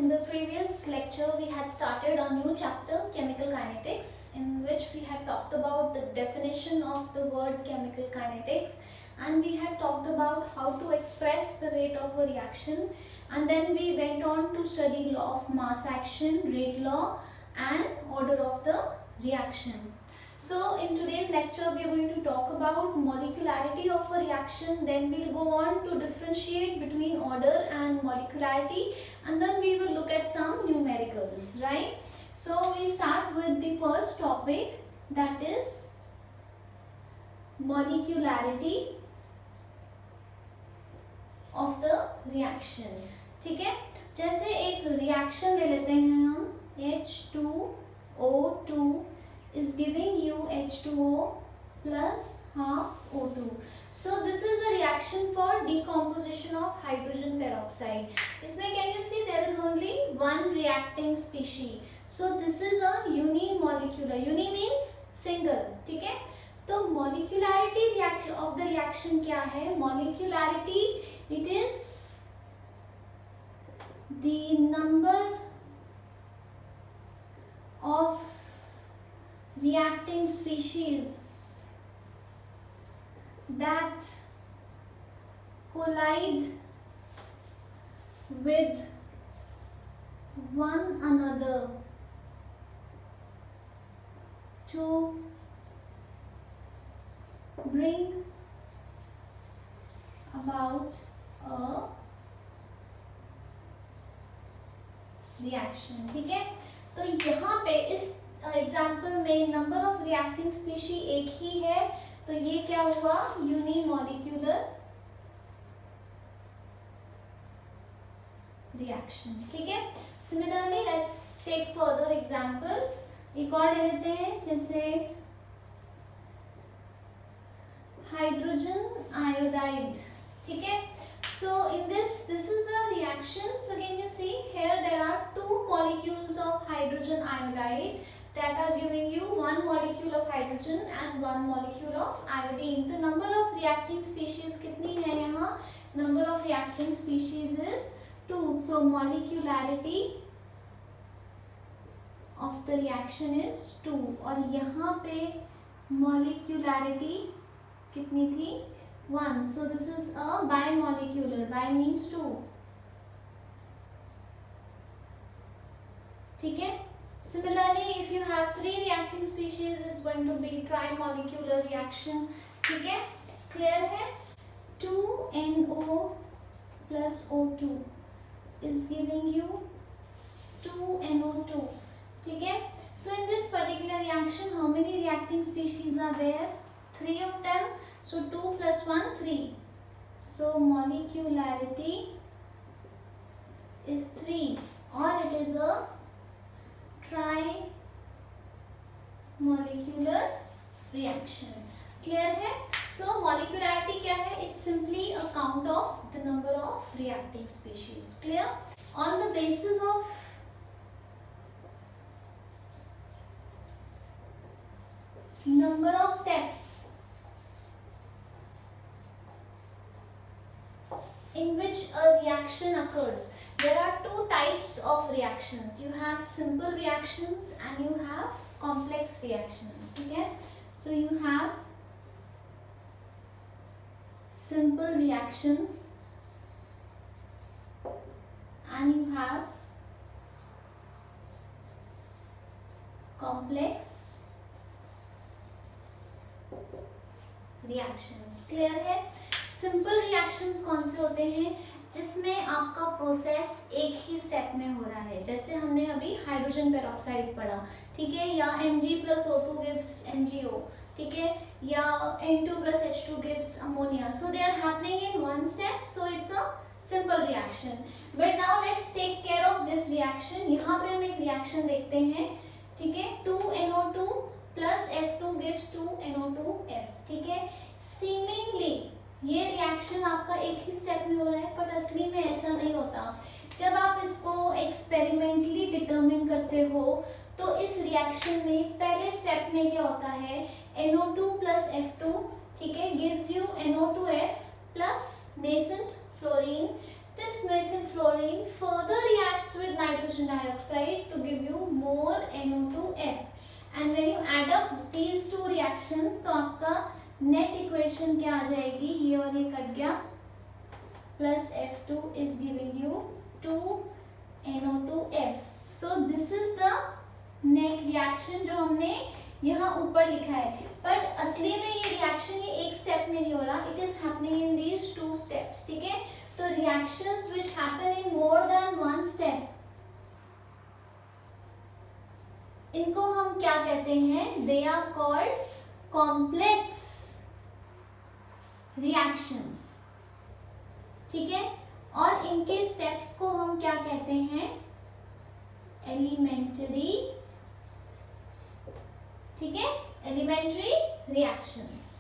in the previous lecture we had started a new chapter, chemical kinetics, in which we had talked about the definition of the word chemical kinetics, and we had talked about how to express the rate of a reaction, and then we went on to study law of mass action, rate law, and order of the reaction. So in today's lecture we are going to talk about molecularity of a reaction, then we'll go on to differentiate between order and molecularity, and then we will look at some numericals, right? So we start with the first topic, that is molecularity of the reaction. ठीक है, जैसे एक reaction ले लेते हैं हम, H2O2 is giving you H2O plus half O2. So this is the reaction for decomposition of hydrogen peroxide. इसमें can you see there is only one reacting species. So this is a unimolecular. Uni means single. ठीक है, तो molecularity reaction of the reaction क्या है? Molecularity, it is the number of reacting species that collide with one another to bring about a reaction. ठीक है, तो यहाँ पे इस एग्जाम्पल में नंबर ऑफ रिएक्टिंग स्पीशी एक ही है, तो ये क्या हुआ? Unimolecular reaction. ठीक है, similarly let's take further examples. एक और ले लेते हैं, जैसे हाइड्रोजन आयोडाइड. ठीक है, so in this is the reaction. So can you see here there are two molecules of hydrogen iodide that are giving you one molecule of hydrogen and one molecule of iodine. The number of reacting species कितनी है यहाँ? Number of reacting species is 2. So molecularity of the reaction is 2. और यहाँ पे molecularity कितनी थी? 1. So this is a bimolecular. Bi means 2. ठीक है. Similarly, if you have 3 reacting species, it's going to be trimolecular reaction. ठीक है, clear है? 2NO plus O2 is giving you 2NO2. ठीक है. So in this particular reaction, how many reacting species are there? 3 of them. So 2 plus 1, 3. So molecularity is 3, or it is a trimolecular reaction. Clear है? So molecularity क्या है? It's simply a count of the number of reacting species. Clear? On the basis of number of steps in which a reaction occurs, there are two types of reactions. You have simple reactions and you have complex reactions. Okay, so you have simple reactions and you have complex reactions. Clear है? Simple reactions कौन से होते हैं? जिसमें आपका process एक ही step में हो रहा है, जैसे हमने अभी हाइड्रोजन पेरोक्साइड पढ़ा. ठीक है, या Mg+O2 gives MgO. ठीक है, या N2+H2 gives ammonia. So they are happening in one step, so it's a simple reaction. But now let's take care of this reaction. यहाँ पे हम एक रिएक्शन देखते हैं. ठीक है, 2NO2 plus F2 gives 2NO2F. ठीक है, seemingly ये रिएक्शन आपका एक ही स्टेप में हो रहा है, पर असली में ऐसा नहीं होता. जब आप इसको एक्सपेरिमेंटली डिटरमिन करते हो तो इस रिएक्शन में पहले स्टेप में क्या होता है? NO2 plus F2, ठीक है, gives you NO2F plus nascent fluorine. This nascent fluorine further reacts with nitrogen dioxide to give you more NO2F. And when you add up these two reactions, तो आपका net equation क्या आ जाएगी, ये और ये cut गया, plus F2 is giving you 2 NO2F. So this is the net reaction जो हमने यहाँ ऊपर लिखा है, बट असली में ये रिएक्शन ये एक स्टेप में नहीं हो रहा, it is happening in these two steps. ठीक है, तो reactions which happen in more than one step, इनको हम क्या कहते हैं, they are called complex reactions. ठीक है, और इनके स्टेप्स को हम क्या कहते हैं, एलिमेंट्री. ठीक है, एलिमेंट्री रिएक्शंस.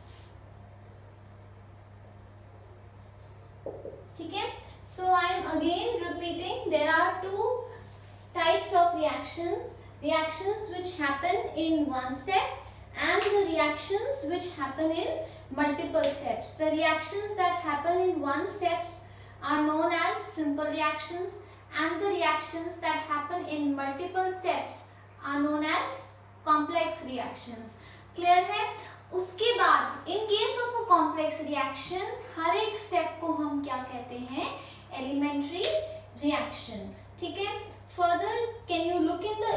ठीक है, so I am again repeating, there are two types of reactions which happen in one step and the reactions which happen in multiple steps. The reactions that happen in one steps are known as simple reactions and the reactions that happen in multiple steps are known as complex reactions. Clear है? उसके बाद in case of a complex reaction हर एक step को हम क्या कहते हैं, elementary reaction. ठीक है, further can you look in the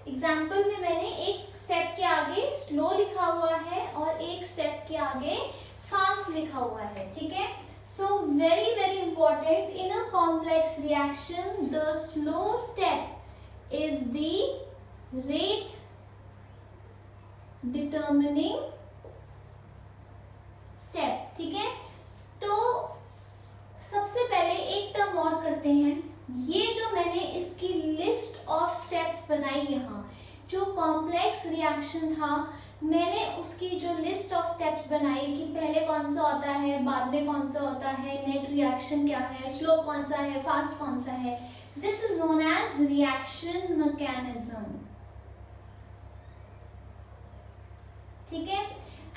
example में मैंने एक step के आगे slow लिखा हुआ है और एक step के आगे fast लिखा हुआ है. ठीक है, so very important, in a complex reaction the slow step is the rate determining step. ठीक है, तो सबसे पहले एक टर्म और करते हैं. ये जो मैंने इसकी लिस्ट ऑफ स्टेप्स बनाई, यहाँ जो कॉम्प्लेक्स रिएक्शन था मैंने उसकी जो लिस्ट ऑफ स्टेप्स बनाई कि पहले कौन सा होता है, बाद में कौन सा होता है, नेट रिएक्शन क्या है, स्लो कौन सा है, फास्ट कौन सा है. This is known as reaction mechanism. ठीक है,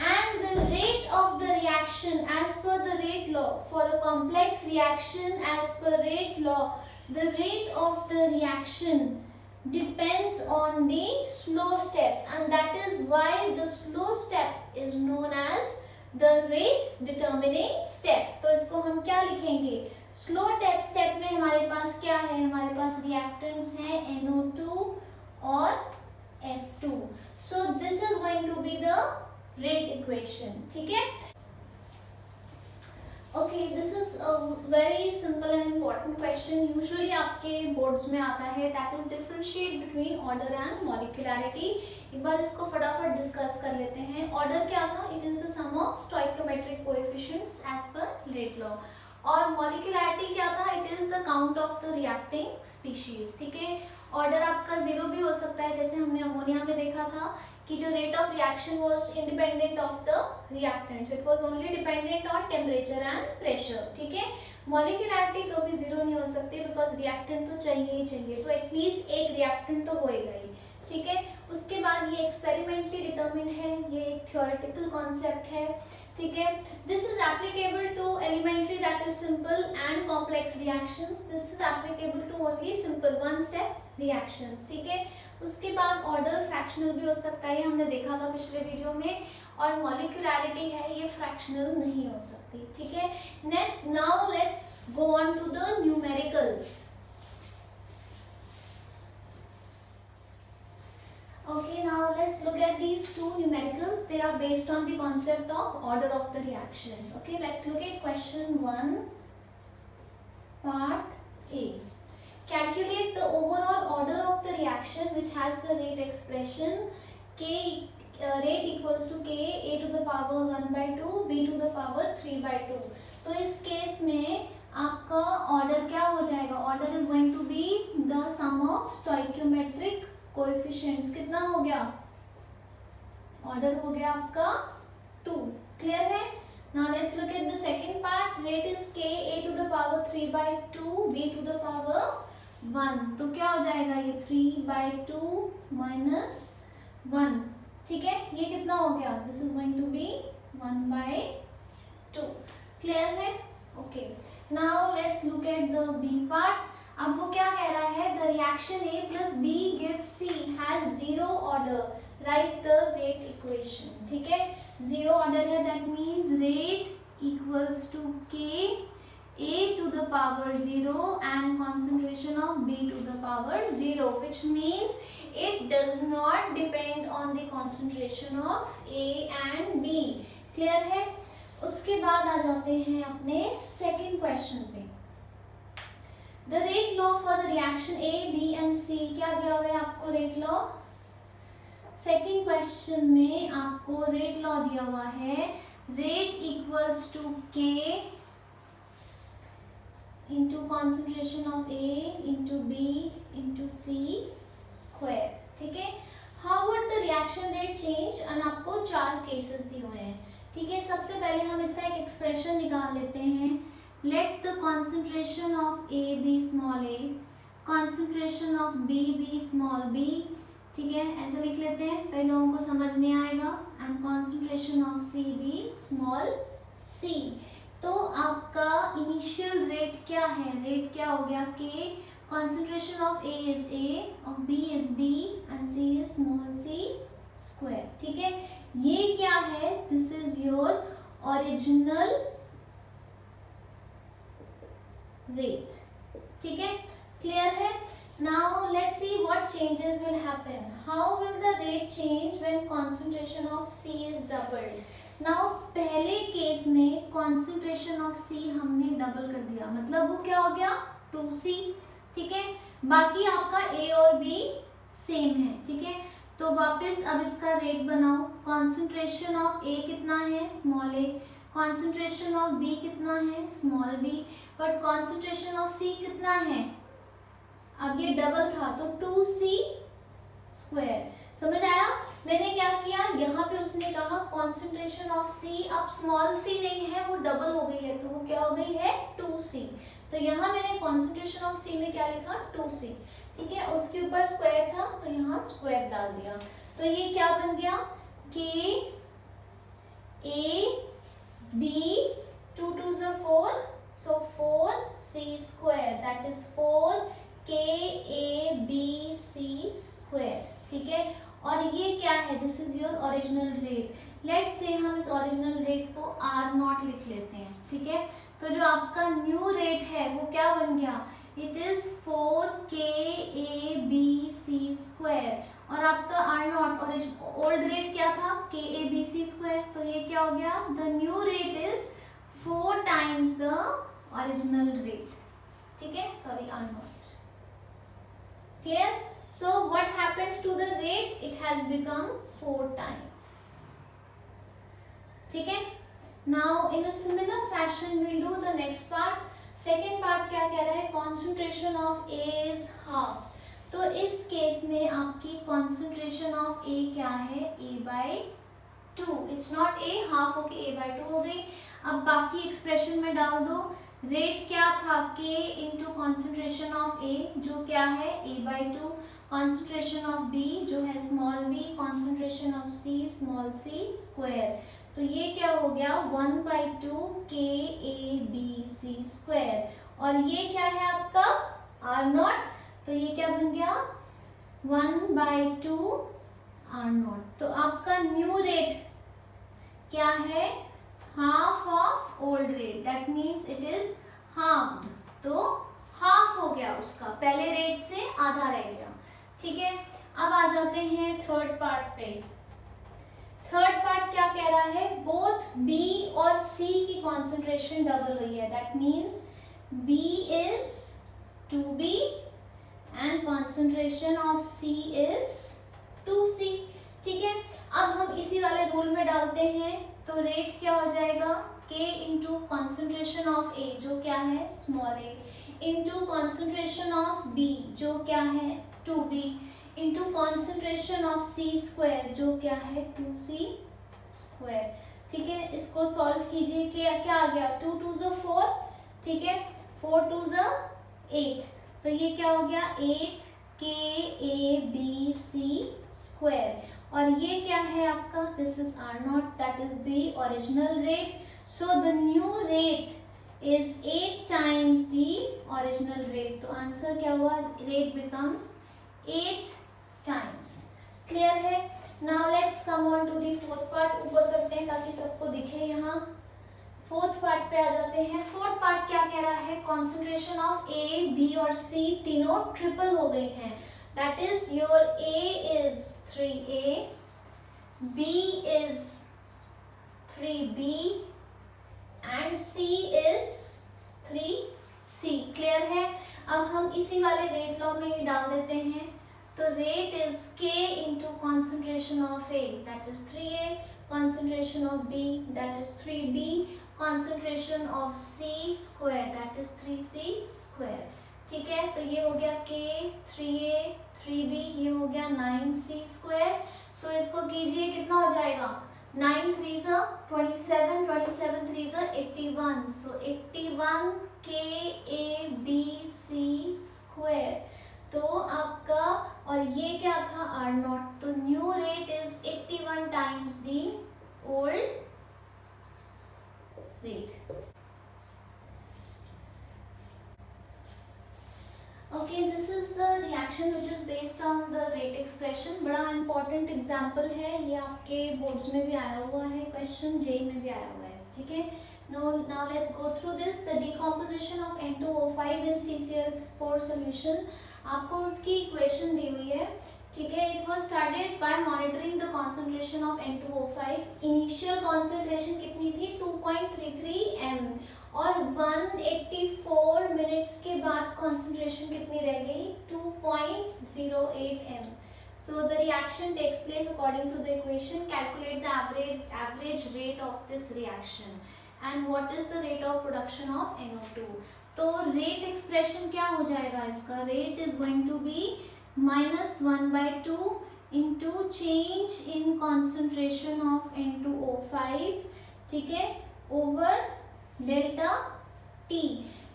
and the rate of the reaction as per the rate law, for a complex reaction as per rate law, the rate of the reaction depends on the slow step and that is why the slow step is known as the rate determining step. तो इसको हम क्या लिखेंगे, slow step में हमारे पास क्या है, हमारे पास reactants हैं NO2 और F2. So this is going to be the rate equation. ठीक है, okay, this is a very simple and important question. Usually आपके boards में आता है, that is differentiate between order and molecularity. एक बार इसको फटाफट डिस्कस कर लेते हैं. ऑर्डर क्या था, it is the sum of stoichiometric coefficients as per rate law. और मॉलिक्यूलैरिटी क्या था, it is the count of the reacting species. ठीक है, ऑर्डर आपका जीरो भी हो सकता है, जैसे हमने अमोनिया में देखा था कि जो rate of reaction was independent of the reactants, it was only dependent on temperature and pressure. ठीक है, मॉलिक्यूलैरिटी कभी जीरो नहीं हो सकती बिकॉज रिएक्टेंट तो चाहिए ही चाहिए, तो एटलीस्ट एक रिएक्टेंट तो होएगा ही. ठीक है, उसके बाद ये एक्सपेरिमेंटली डिटरमिन्ड है, ये एक थ्योरेटिकल कॉन्सेप्ट है. ठीक है, this is applicable to elementary that is simple and complex reactions. This is applicable to only simple one step reactions. ठीक है, उसके बाद ऑर्डर फ्रैक्शनल भी हो सकता है, हमने देखा था पिछले वीडियो में, और मॉलिक्यूलैरिटी है ये फ्रैक्शनल नहीं हो सकती. ठीक है, next now let's go on to the numericals. Okay, now let's look at these two numericals. They are based on the concept of order of the reaction. Okay, let's look at question 1, part A. Calculate the overall order of the reaction which has the rate expression K rate equals to K A to the power 1 by 2 B to the power 3 by 2. तो इस case में आपका order क्या हो जाएगा, order is going to be the sum of stoichiometric coefficients. कितना हो गया, ऑर्डर हो गया आपका 2. क्लियर है. Now let's look at the second part. Rate is k a to the power 3 by 2 b to the power 1. तो क्या हो जाएगा, ये 3 by 2 minus 1. ठीक है, ये कितना हो गया, this is going to be 1 by 2. Clear है. Okay, now let's look at the B part. अब वो क्या कह रहा है, the reaction A plus B gives C has zero order, right the rate equation. ठीक है, जीरो ऑर्डर है, that means rate equals to k A to the power 0 and concentration of B to the power 0, which means it does not depend on the concentration of A and B. Clear है? उसके बाद आ जाते हैं अपने second question पे। The rate law for the reaction A, B and C, क्या दिया हुआ है आपको रेट लॉ? सेकेंड क्वेश्चन में आपको रेट लॉ दिया हुआ है, रेट इक्वल्स टू के into concentration of A into B into C square। ठीक है, how would the reaction rate change? और आपको 4 केसेस दिए हुए हैं। ठीक है, सबसे पहले हम इसका एक एक्सप्रेशन निकाल लेते हैं। let the concentration of A be small a, concentration of B be small b। ठीक है, ऐसे लिख लेते हैं, कई लोगों को समझ नहीं आएगा। and concentration of C be small c। तो आपका इनिशियल रेट क्या है, रेट क्या हो गया, k concentration of A is A, of B is B and C is small C square. ठीक है, ये क्या है, this is your original rate. ठीक है, क्लियर है? Now let's see what changes will happen. How will the rate change when concentration of C is doubled. Now पहले case में कॉन्सेंट्रेशन ऑफ सी हमने डबल कर दिया, मतलब वो क्या हो गया 2C। ठीक है, बाकी आपका ए और बी सेम है। ठीक है, तो वापस अब इसका रेट बनाओ। कॉन्सेंट्रेशन ऑफ ए कितना है, small A, concentration of B कितना है, small B, but concentration of C कितना है, अब ये डबल था तो 2C स्क्वायर। समझ आया? मैंने क्या किया, यहाँ पे उसने कहा कॉन्सेंट्रेशन ऑफ सी, अब स्मॉल सी नहीं है, वो डबल हो गई है, तो वो क्या हो गई है 2C। तो यहाँ मैंने कॉन्सेंट्रेशन ऑफ सी में क्या लिखा, 2C। ठीक है, उसके ऊपर स्क्वायर था तो यहाँ स्क्वायर डाल दिया, तो ये क्या बन गया, के ए बी, 2 2 ज़ा 4, so 4C square, that is 4KABC square। ठीक है, और ये क्या है, this is your original rate. Let's say हम इस ओरिजिनल रेट को R0 लिख लेते हैं। ठीक है, तो जो आपका न्यू रेट है वो क्या बन गया, इट इज 4KABC स्क्वायर, और आपका R0 ओल्ड रेट क्या था, KABC स्क्वायर, तो ये क्या हो गया, the new rate is 4 times the original rate. ठीक है, sorry R0। Clear? So what happened to the rate? It has become 4 times. ठीक है? Now in a similar fashion we'll do the next part. Second part क्या कह रहा है? Concentration of A is half. तो इस केस में आपकी concentration of A क्या है? A/2. It's not A, half होके A/2 हो गई। अब बाकी एक्सप्रेशन में डाल दो। रेट क्या था, K into concentration of A, जो क्या है A/2, कॉन्सेंट्रेशन ऑफ B जो है small b, concentration of C small c square, तो ये क्या हो गया 1/2 KABC स्क्वायर, और ये क्या है आपका R0, तो ये क्या बन गया 1/2 R0। तो आपका न्यू रेट क्या है, half of old rate, that means it is halved, तो हाफ हो गया उसका, पहले रेट से आधा रह गया। ठीक है, अब आ जाते हैं थर्ड पार्ट पे। थर्ड पार्ट क्या कह रहा है, बोथ B और C की कॉन्सेंट्रेशन डबल हुई है, that means B is 2B and concentration of C is 2C। ठीक है, अब हम इसी वाले रूल में डालते हैं, तो रेट क्या हो जाएगा, K into concentration of A जो क्या है small a, into concentration of B जो क्या है 2B, into concentration of C square जो क्या है 2C स्क्वायर। ठीक है, इसको सॉल्व कीजिए, क्या आ गया 2 2 ज़ा 4, ठीक है 4 2 ज़ा 8, तो ये क्या हो गया 8 KABC स्क्वायर, और ये क्या है आपका, this is R0, that is the original rate. So the new rate is 8 times the original rate. तो आंसर क्या हुआ? Rate becomes 8 times. Clear है? Now let's come on to the fourth part. ऊपर करते हैं ताकि सबको दिखे यहाँ. फोर्थ पार्ट पे आ जाते हैं. फोर्थ पार्ट क्या कह रहा है? कॉन्सेंट्रेशन ऑफ ए, बी और सी तीनों ट्रिपल हो गई हैं. That is your A is 3A, B is 3B and C is 3C. Clear है? अब हम इसी वाले रेट लॉ में डाल देते हैं. तो rate is K into concentration of A, that is 3A, concentration of B, that is 3B, concentration of C square, that is 3C square. ठीक है, तो ये हो गया K, 3A, 3B, ये हो गया 9C square. सो इसको कीजिए, कितना हो जाएगा? 9 3s 27, 27 3s 81. सो 81 KABC square. तो आपका, और ये क्या था? R naught. तो new rate is 81 times the old rate. Okay, this is the reaction which is based on the rate expression. बड़ा इंपॉर्टेंट एग्जाम्पल है ये, आपके बोर्ड्स में भी आया हुआ है क्वेश्चन, जेई में भी आया हुआ है. ठीक है, now let's go through this. The decomposition of N2O5 in CCl4 solution. आपको उसकी इक्वेशन दी हुई है. ठीक है, it was started by monitoring the concentration of N2O5. Initial concentration कितनी थी? 2.33 m, और 184 मिनट्स के बाद कॉन्सेंट्रेशन कितनी रह गई? 2.08 m. So the reaction takes place according to the equation. Calculate the average rate of this reaction. And what is the rate of production of NO2? तो rate expression क्या हो जाएगा इसका? Rate is going to be -1/2 into change in concentration of N2O5, ठीक है, over delta T,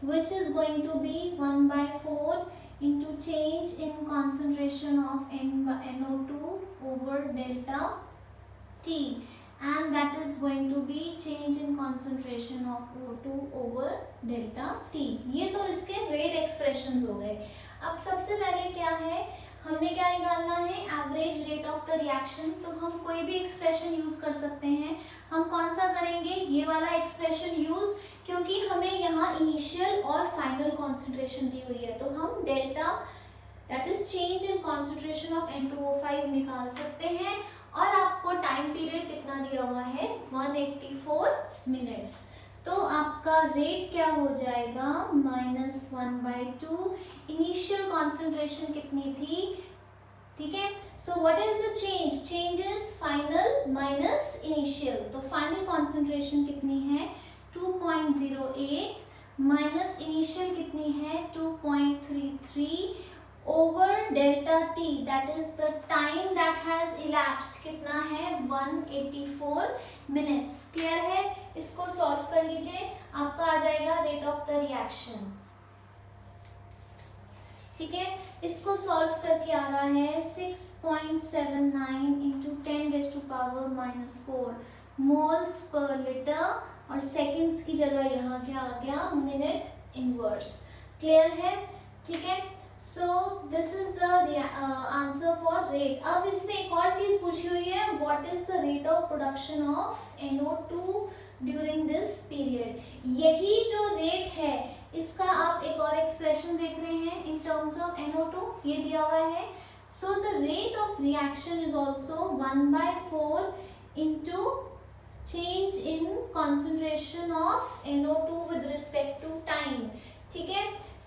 which is going to be 1/4 into change in concentration of NO2 over delta T, and that is going to be change in concentration of O2 over delta T. ये तो इसके rate expressions हो गए. अब सबसे पहले क्या है, हमने क्या निकालना है? Average rate of the reaction. तो हम कोई भी एक्सप्रेशन यूज कर सकते हैं. हम कौन सा करेंगे? ये वाला एक्सप्रेशन यूज, क्योंकि हमें यहाँ इनिशियल और फाइनल कॉन्सेंट्रेशन दी हुई है. तो हम delta, that is change in concentration of N2O5 निकाल सकते हैं. और आपको टाइम पीरियड कितना दिया हुआ है? 184 मिनट्स. तो आपका रेट क्या हो जाएगा? -1/2. इनिशियल कॉन्सेंट्रेशन कितनी थी? ठीक है, so what is the change? Change is final minus initial. तो फाइनल कॉन्सेंट्रेशन कितनी है? 2.08 माइनस इनिशियल कितनी है? 2.33 over delta T, that is the time that has elapsed. कितना है? 184 मिनट्स. क्लियर है? इसको सॉल्व कर लीजिए, आपका आ जाएगा रेट ऑफ द रिएक्शन. ठीक है, इसको सॉल्व करके आ रहा है 6.79 इंटू 10⁻⁻4 मोल्स पर लीटर, और सेकेंड्स की जगह यहाँ क्या आ गया? Minute inverse. क्लियर है? ठीक है, so this is the answer for rate. अब इसमें एक और चीज पूछी हुई है, what is the rate of production of NO2 during this period. यही जो रेट है इसका आप एक और एक्सप्रेशन देख रहे हैं इन टर्म्स ऑफ NO2, ये दिया हुआ है. So the rate of reaction is also 1/4 into change in concentration of NO2 with respect to time. ठीक है,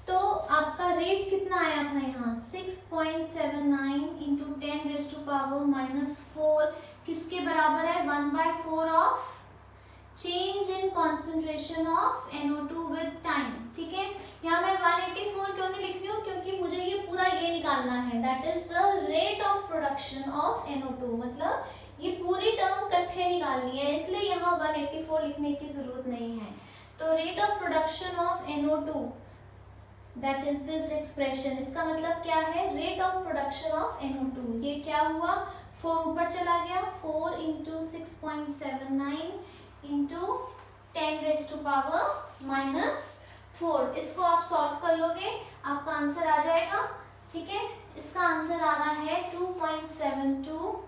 तो आपका रेट कितना आया था यहाँ? 6.79 इंटू 10⁻⁻4 किसके बराबर है? 1/4 of change in concentration of NO2 with time. ठीक है, यहाँ मैं 184 क्यों नहीं लिख रही हूँ? क्योंकि मुझे ये पूरा ये निकालना है, that is the rate of production of NO2. मतलब ये पूरी टर्म इकट्ठे निकालनी है, इसलिए यहाँ 184 लिखने की जरूरत नहीं है. तो rate of production of NO2, that is this expression. इसका मतलब क्या है? Rate of production of NO2. ये क्या हुआ? 4 ऊपर चला गया, 4 इंटू 6.79 इंटू 10⁻⁻4 -4। इसको आप सॉल्व कर लोगे, आपका आंसर आ जाएगा। ठीक है, इसका आंसर आ रहा है 2.72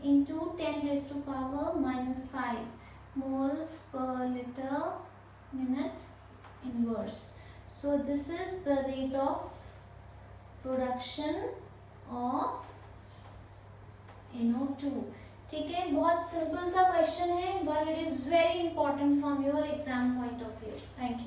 into 10⁻⁻5 moles per liter minute inverse. So this is the rate of production of NO2। ठीक है, बहुत सिंपल सा क्वेश्चन है, but it is very important from your exam point of view. Thank you.